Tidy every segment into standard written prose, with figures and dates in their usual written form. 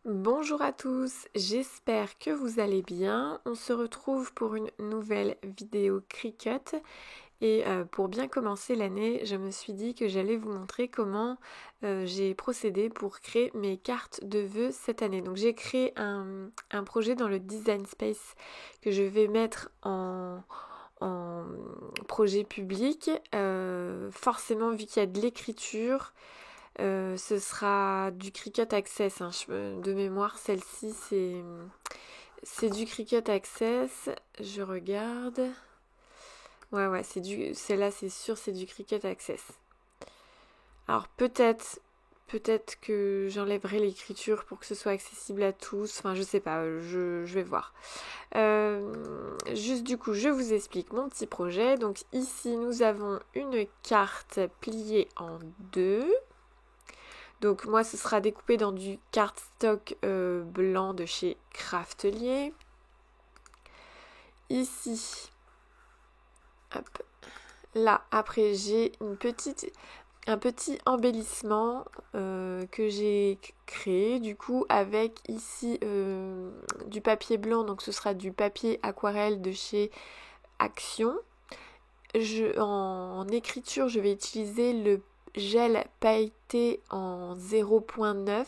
Bonjour à tous, j'espère que vous allez bien. On se retrouve pour une nouvelle vidéo Cricut et pour bien commencer l'année, je me suis dit que j'allais vous montrer comment j'ai procédé pour créer mes cartes de vœux cette année. Donc j'ai créé un projet dans le Design Space que je vais mettre en projet public. Forcément, vu qu'il y a de l'écriture, ce sera du Cricut Access, hein. De mémoire, celle-ci, c'est du Cricut Access. Je regarde. Ouais, celle-là, c'est sûr, c'est du Cricut Access. Alors peut-être que j'enlèverai l'écriture pour que ce soit accessible à tous. Enfin, je sais pas, je vais voir. Juste du coup, je vous explique mon petit projet. Donc ici, nous avons une carte pliée en deux. Donc moi, ce sera découpé dans du cardstock blanc de chez Craftelier. Ici, hop, là, après, j'ai un petit embellissement que j'ai créé du coup avec ici du papier blanc. Donc ce sera du papier aquarelle de chez Action. En écriture, je vais utiliser le gel pailleté en 0.9.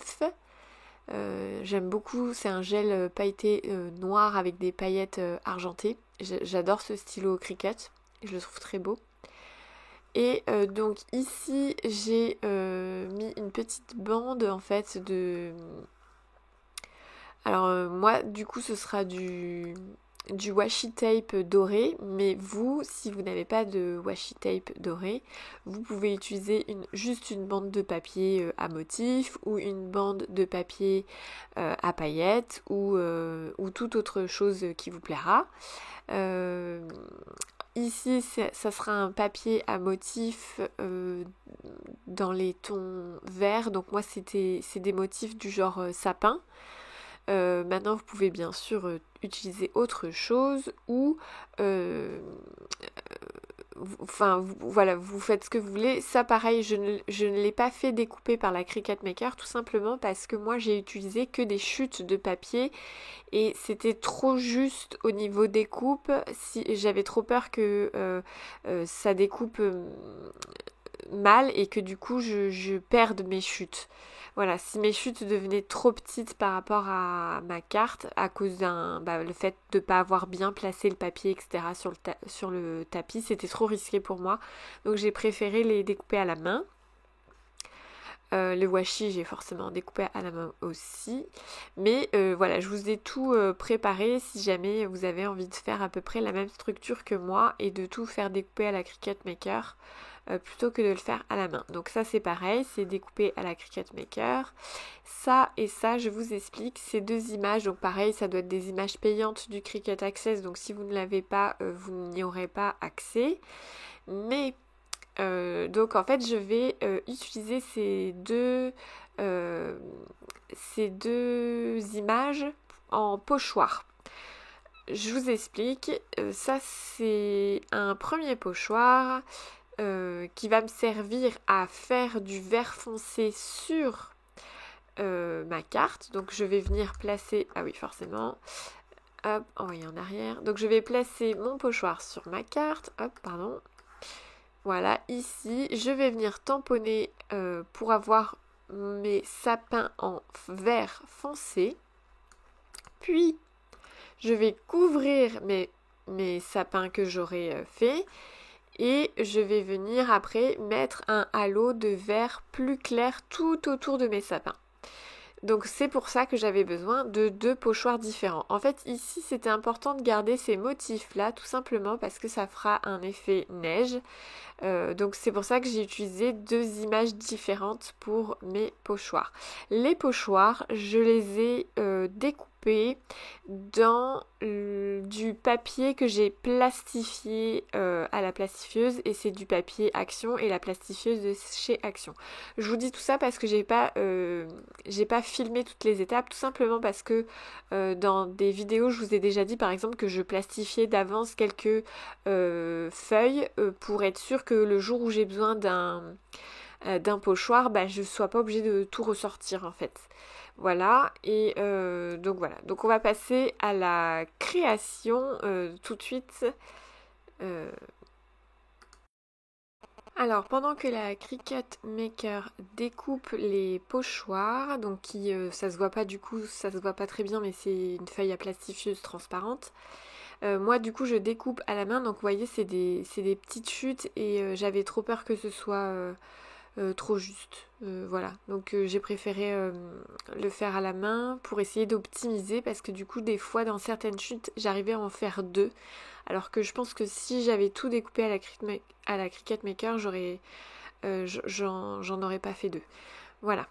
J'aime beaucoup, c'est un gel pailleté noir avec des paillettes argentées. J'adore ce stylo Cricut, je le trouve très beau. Et donc ici j'ai mis une petite bande en fait de... Alors moi du coup ce sera du washi tape doré, mais vous, si vous n'avez pas de washi tape doré, vous pouvez utiliser juste une bande de papier à motif ou une bande de papier à paillettes ou toute autre chose qui vous plaira. Ici, ça sera un papier à motif dans les tons verts, donc moi c'est des motifs du genre sapin. Maintenant, vous pouvez bien sûr utiliser autre chose ou voilà, vous faites ce que vous voulez. Ça, pareil, je ne l'ai pas fait découper par la Cricut Maker tout simplement parce que moi j'ai utilisé que des chutes de papier et c'était trop juste au niveau découpe. Si j'avais trop peur que ça découpe mal et que du coup je perde mes chutes. Voilà, si mes chutes devenaient trop petites par rapport à ma carte, à cause le fait de ne pas avoir bien placé le papier, etc. sur le tapis, c'était trop risqué pour moi. Donc j'ai préféré les découper à la main. Le washi, j'ai forcément découpé à la main aussi. Mais voilà, je vous ai tout préparé si jamais vous avez envie de faire à peu près la même structure que moi et de tout faire découper à la Cricut Maker plutôt que de le faire à la main. Donc ça c'est pareil, c'est découpé à la Cricut Maker. Ça et ça, je vous explique, ces deux images, donc pareil, ça doit être des images payantes du Cricut Access, donc si vous ne l'avez pas, vous n'y aurez pas accès. Mais donc en fait je vais utiliser ces deux images en pochoir. Je vous explique, ça c'est un premier pochoir qui va me servir à faire du vert foncé sur ma carte. Donc je vais venir placer, ah oui forcément, hop, envoyer en arrière. Donc je vais placer mon pochoir sur ma carte, hop, pardon. Voilà, ici, je vais venir tamponner pour avoir mes sapins en vert foncé. Puis, je vais couvrir mes sapins que j'aurai fait. Et je vais venir après mettre un halo de vert plus clair tout autour de mes sapins. Donc c'est pour ça que j'avais besoin de deux pochoirs différents. En fait ici c'était important de garder ces motifs là tout simplement parce que ça fera un effet neige. Donc c'est pour ça que j'ai utilisé deux images différentes pour mes pochoirs. Les pochoirs, je les ai découpés dans du papier que j'ai plastifié à la plastifieuse et c'est du papier Action et la plastifieuse de chez Action. Je vous dis tout ça parce que j'ai pas filmé toutes les étapes, tout simplement parce que dans des vidéos je vous ai déjà dit par exemple que je plastifiais d'avance quelques feuilles pour être sûr que le jour où j'ai besoin d'un pochoir, je ne sois pas obligée de tout ressortir en fait. Voilà, et donc voilà. Donc on va passer à la création tout de suite. Euh, Alors, pendant que la Cricut Maker découpe les pochoirs, donc ça se voit pas du coup, ça se voit pas très bien, mais c'est une feuille à plastifieuse transparente. Moi, du coup, je découpe à la main, donc vous voyez, c'est des petites chutes et j'avais trop peur que ce soit trop juste. Voilà, donc j'ai préféré le faire à la main pour essayer d'optimiser parce que du coup, des fois, dans certaines chutes, j'arrivais à en faire deux. Alors que je pense que si j'avais tout découpé à la Cricut Maker, j'en aurais pas fait deux. Voilà.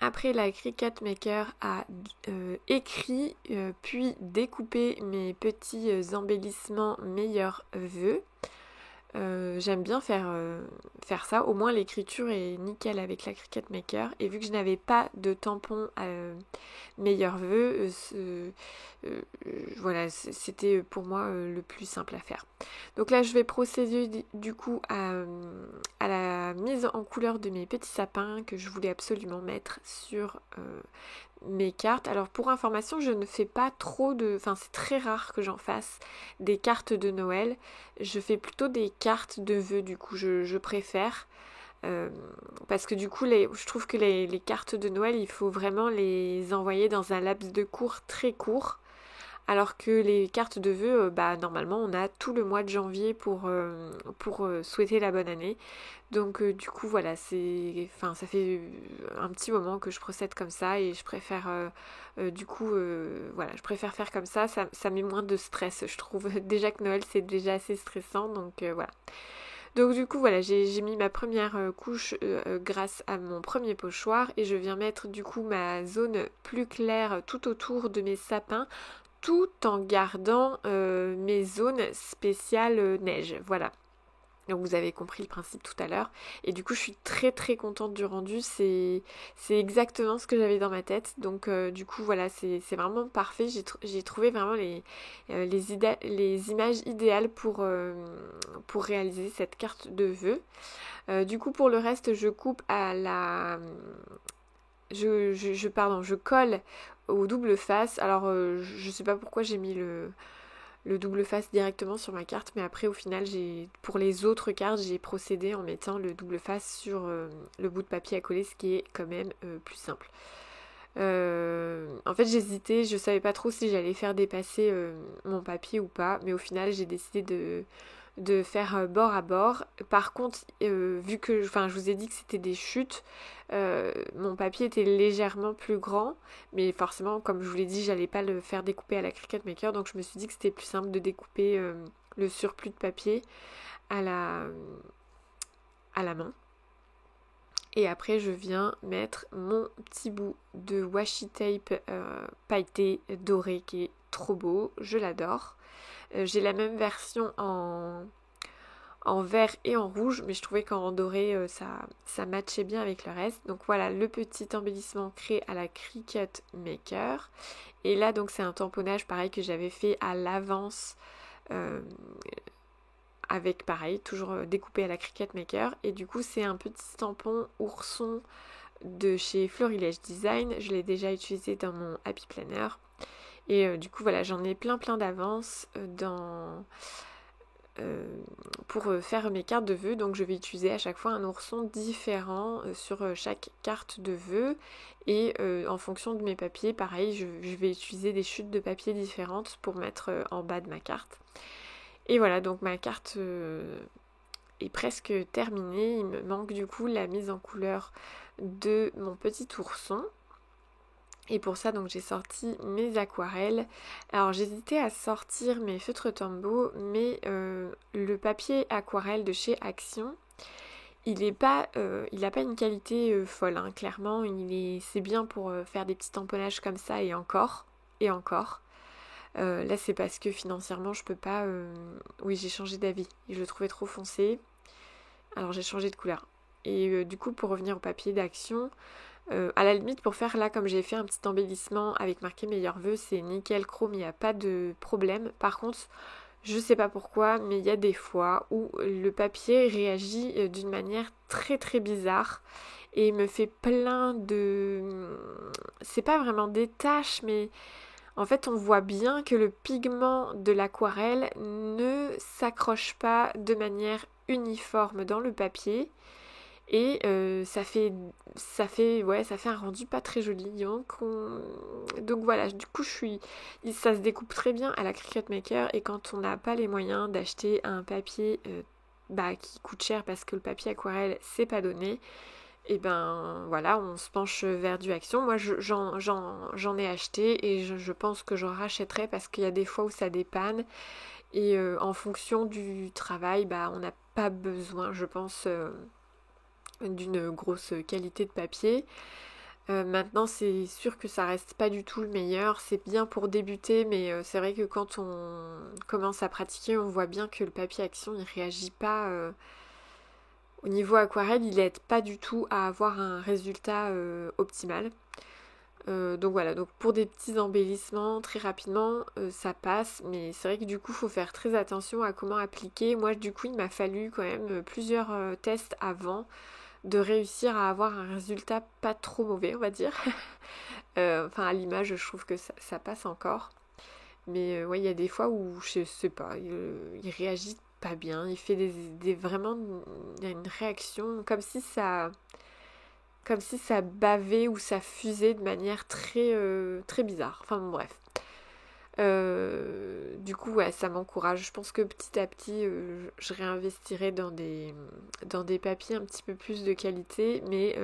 Après, la Cricut Maker a écrit puis découpé mes petits embellissements meilleurs vœux. J'aime bien faire ça, au moins l'écriture est nickel avec la Cricut Maker. Et vu que je n'avais pas de tampon meilleurs vœux, voilà, c'était pour moi le plus simple à faire. Donc là, je vais procéder du coup à la mise en couleur de mes petits sapins que je voulais absolument mettre sur mes cartes. Alors pour information, je ne fais pas trop de... Enfin, c'est très rare que j'en fasse des cartes de Noël. Je fais plutôt des cartes de vœux, du coup, je préfère. Parce que du coup, je trouve que les cartes de Noël, il faut vraiment les envoyer dans un laps de cours très court. Alors que les cartes de vœux, bah, normalement, on a tout le mois de janvier pour souhaiter la bonne année. Donc du coup, voilà, ça fait un petit moment que je procède comme ça et je préfère, voilà, je préfère faire comme ça met moins de stress, je trouve. Déjà que Noël, c'est déjà assez stressant, donc voilà. Donc du coup, voilà, j'ai mis ma première couche grâce à mon premier pochoir et je viens mettre du coup ma zone plus claire tout autour de mes sapins tout en gardant mes zones spéciales neige. Voilà. Donc vous avez compris le principe tout à l'heure. Et du coup, je suis très très contente du rendu. C'est exactement ce que j'avais dans ma tête. Donc du coup, voilà, c'est vraiment parfait. J'ai trouvé vraiment les images idéales pour réaliser cette carte de vœux. Du coup, pour le reste, je coupe à la... je colle au double face. Alors, je sais pas pourquoi j'ai mis le double face directement sur ma carte, mais après au final pour les autres cartes j'ai procédé en mettant le double face sur le bout de papier à coller, ce qui est quand même plus simple. En fait j'hésitais, je savais pas trop si j'allais faire dépasser mon papier ou pas, mais au final j'ai décidé de faire bord à bord. Par contre, vu que je vous ai dit que c'était des chutes, mon papier était légèrement plus grand, mais forcément, comme je vous l'ai dit, j'allais pas le faire découper à la Cricut Maker, donc je me suis dit que c'était plus simple de découper le surplus de papier à la main. Et après, je viens mettre mon petit bout de washi tape pailleté doré qui est trop beau, je l'adore. J'ai la même version en vert et en rouge, mais je trouvais qu'en doré ça matchait bien avec le reste. Donc voilà le petit embellissement créé à la Cricut Maker. Et là donc c'est un tamponnage pareil que j'avais fait à l'avance avec pareil toujours découpé à la Cricut Maker. Et du coup c'est un petit tampon ourson de chez Florilège Design. Je l'ai déjà utilisé dans mon Happy Planner. Et du coup voilà, j'en ai plein d'avance pour faire mes cartes de vœux. Donc je vais utiliser à chaque fois un ourson différent sur chaque carte de vœux. Et en fonction de mes papiers, pareil, je vais utiliser des chutes de papier différentes pour mettre en bas de ma carte. Et voilà, donc ma carte est presque terminée. Il me manque du coup la mise en couleur de mon petit ourson. Et pour ça, donc j'ai sorti mes aquarelles. Alors j'hésitais à sortir mes feutres Tombow, mais le papier aquarelle de chez Action, il n'a pas une qualité folle, hein, clairement. C'est bien pour faire des petits tamponnages comme ça et encore. Là c'est parce que financièrement je peux pas... Oui, j'ai changé d'avis. Je le trouvais trop foncé. Alors j'ai changé de couleur. Et du coup, pour revenir au papier d'Action... à la limite, pour faire là comme j'ai fait un petit embellissement avec marqué meilleurs vœux, c'est nickel chrome, il n'y a pas de problème. Par contre, Je sais pas pourquoi, mais il y a des fois où le papier réagit d'une manière très très bizarre et me fait plein de... C'est pas vraiment des taches, mais en fait on voit bien que le pigment de l'aquarelle ne s'accroche pas de manière uniforme dans le papier. Et ça fait un rendu pas très joli. Donc voilà, du coup ça se découpe très bien à la Cricut Maker. Et quand on n'a pas les moyens d'acheter un papier qui coûte cher parce que le papier aquarelle c'est pas donné, et ben voilà, on se penche vers du Action. Moi j'en ai acheté et je pense que j'en rachèterai parce qu'il y a des fois où ça dépanne. Et en fonction du travail, on n'a pas besoin, je pense, d'une grosse qualité de papier. Maintenant c'est sûr que ça reste pas du tout le meilleur, c'est bien pour débuter, mais c'est vrai que quand on commence à pratiquer, on voit bien que le papier Action il réagit pas au niveau aquarelle, il aide pas du tout à avoir un résultat optimal. Donc voilà, donc pour des petits embellissements très rapidement ça passe, mais c'est vrai que du coup faut faire très attention à comment appliquer. Moi du coup il m'a fallu quand même plusieurs tests avant de réussir à avoir un résultat pas trop mauvais, on va dire. Enfin, à l'image, je trouve que ça passe encore. Mais ouais, il y a des fois où, je sais pas, il réagit pas bien. Il fait vraiment une réaction comme si ça bavait ou ça fusait de manière très, très bizarre. Enfin, bon, bref. Du coup, ouais, ça m'encourage. Je pense que petit à petit, je réinvestirai dans des papiers un petit peu plus de qualité, mais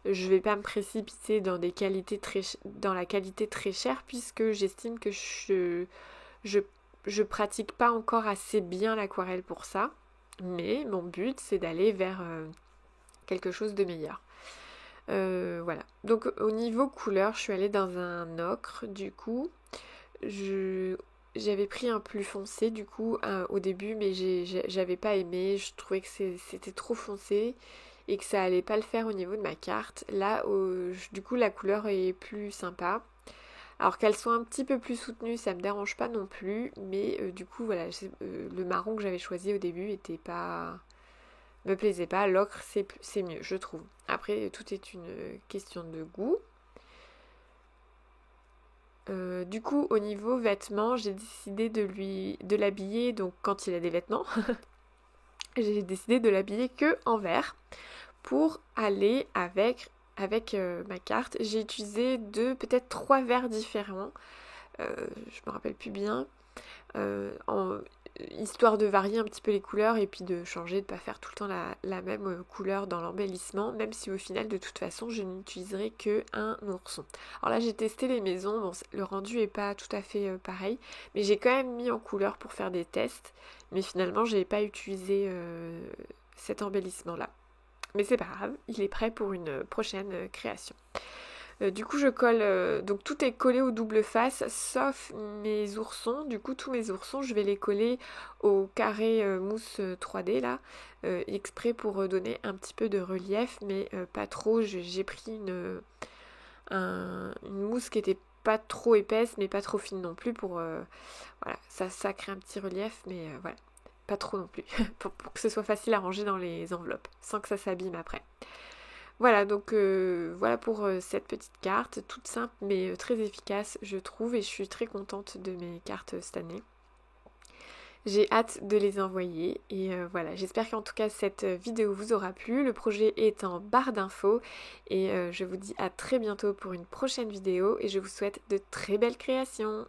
je vais pas me précipiter dans dans la qualité très chère puisque j'estime que je pratique pas encore assez bien l'aquarelle pour ça. Mais mon but, c'est d'aller vers quelque chose de meilleur. Voilà. Donc au niveau couleur, je suis allée dans un ocre du coup. J'avais pris un plus foncé du coup au début, mais j'avais pas aimé, je trouvais que c'était trop foncé et que ça allait pas le faire au niveau de ma carte. Là du coup la couleur est plus sympa. Alors qu'elle soit un petit peu plus soutenue, ça me dérange pas non plus, mais du coup voilà, le marron que j'avais choisi au début me plaisait pas. L'ocre c'est mieux je trouve. Après tout est une question de goût. Du coup, au niveau vêtements, j'ai décidé de l'habiller, donc quand il a des vêtements, j'ai décidé de l'habiller que en vert pour aller avec ma carte. J'ai utilisé peut-être 3 verres différents, je me rappelle plus bien, histoire de varier un petit peu les couleurs et puis de changer, de pas faire tout le temps la même couleur dans l'embellissement, même si au final de toute façon je n'utiliserai que un ourson. Alors là j'ai testé les maisons, bon, le rendu est pas tout à fait pareil, mais j'ai quand même mis en couleur pour faire des tests, mais finalement j'ai pas utilisé cet embellissement là. Mais c'est pas grave, il est prêt pour une prochaine création. Du coup je colle, donc tout est collé au double face sauf mes oursons. Du coup tous mes oursons je vais les coller au carré mousse 3D là, exprès pour donner un petit peu de relief, mais pas trop. J'ai pris une mousse qui était pas trop épaisse mais pas trop fine non plus pour voilà, ça crée un petit relief, mais voilà, pas trop non plus pour que ce soit facile à ranger dans les enveloppes sans que ça s'abîme après. Voilà, donc voilà pour cette petite carte, toute simple mais très efficace je trouve, et je suis très contente de mes cartes cette année. J'ai hâte de les envoyer et voilà, j'espère qu'en tout cas cette vidéo vous aura plu. Le projet est en barre d'infos et je vous dis à très bientôt pour une prochaine vidéo et je vous souhaite de très belles créations.